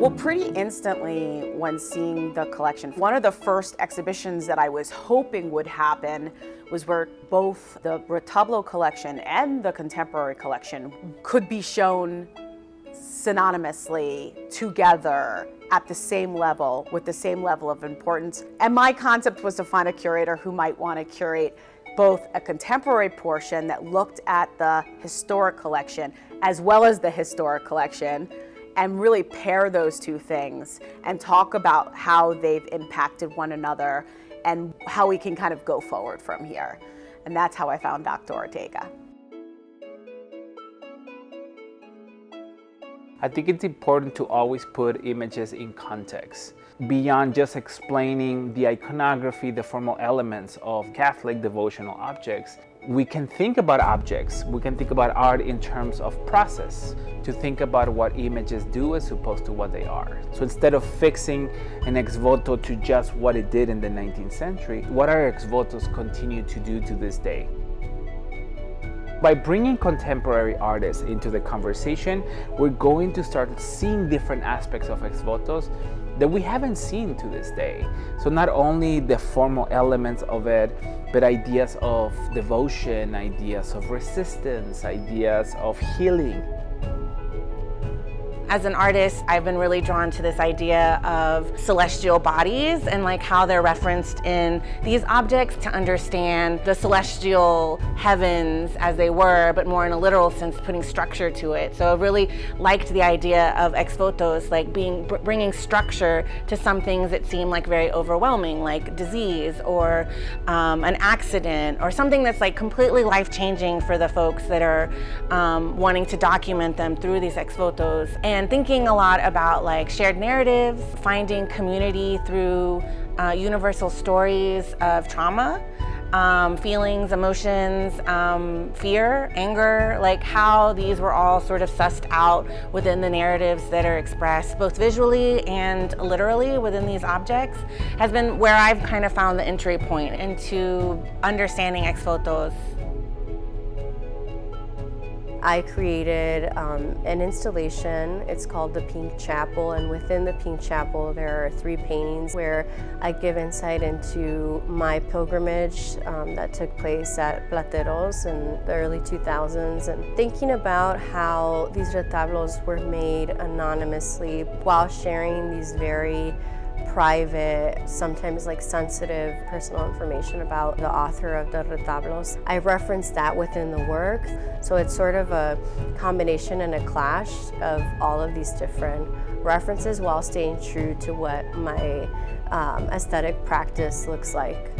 Well, pretty instantly when seeing the collection, one of the first exhibitions that I was hoping would happen was where both the retablo collection and the contemporary collection could be shown synonymously together at the same level, with the same level of importance. And my concept was to find a curator who might want to curate both a contemporary portion that looked at the historic collection as well as the historic collection, and really pair those two things and talk about how they've impacted one another and how we can kind of go forward from here. And that's how I found Dr. Ortega. I think it's important to always put images in context. Beyond just explaining the iconography, the formal elements of Catholic devotional objects, we can think about objects, we can think about art in terms of process, to think about what images do as opposed to what they are. So instead of fixing an ex-voto to just what it did in the 19th century, what our ex-votos continue to do to this day. By bringing contemporary artists into the conversation, we're going to start seeing different aspects of ex-votos that we haven't seen to this day. So not only the formal elements of it, but ideas of devotion, ideas of resistance, ideas of healing. As an artist, I've been really drawn to this idea of celestial bodies and like how they're referenced in these objects to understand the celestial heavens as they were, but more in a literal sense, putting structure to it. So I really liked the idea of ex-votos, like bringing structure to some things that seem like very overwhelming, like disease or an accident or something that's like completely life-changing for the folks that are wanting to document them through these ex-votos. And thinking a lot about like shared narratives, finding community through universal stories of trauma, feelings, emotions, fear, anger, like how these were all sort of sussed out within the narratives that are expressed both visually and literally within these objects has been where I've kind of found the entry point into understanding ex-votos. I created an installation. It's called the Pink Chapel, and within the Pink Chapel there are 3 paintings where I give insight into my pilgrimage that took place at Plateros in the early 2000s, and thinking about how these retablos were made anonymously while sharing these very private, sometimes like sensitive personal information about the author of the retablos. I referenced that within the work, so it's sort of a combination and a clash of all of these different references while staying true to what my aesthetic practice looks like.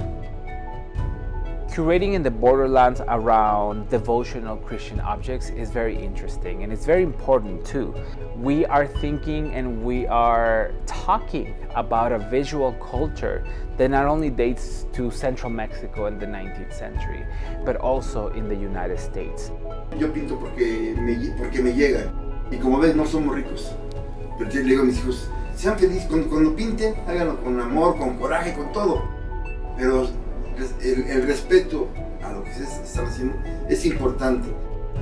Curating in the borderlands around devotional Christian objects is very interesting, and it's very important too. We are thinking and we are talking about a visual culture that not only dates to Central Mexico in the 19th century, but also in the United States. Yo pinto porque me llega, y como ves no somos ricos, pero yo le digo a mis hijos, sean felices cuando pinten, háganlo con amor, con coraje, con todo, pero el respeto a lo que se está haciendo es importante.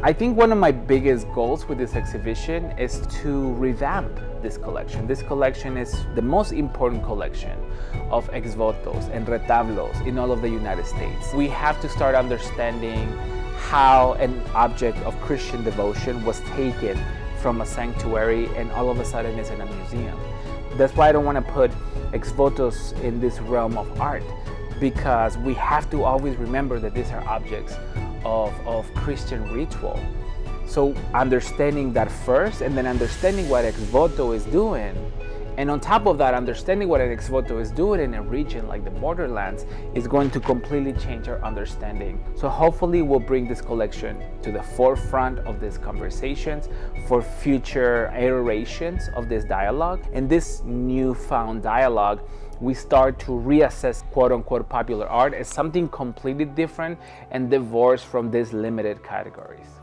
I think one of my biggest goals with this exhibition is to revamp this collection. This collection is the most important collection of ex-votos and retablos in all of the United States. We have to start understanding how an object of Christian devotion was taken from a sanctuary and all of a sudden is in a museum. That's why I don't want to put ex-votos in this realm of art, because we have to always remember that these are objects of Christian ritual. So understanding that first, and then understanding what ex-voto is doing, and on top of that, understanding what an ex-voto is doing in a region like the borderlands is going to completely change our understanding. So hopefully we'll bring this collection to the forefront of these conversations for future iterations of this dialogue. And this newfound dialogue, we start to reassess quote-unquote popular art as something completely different and divorced from these limited categories.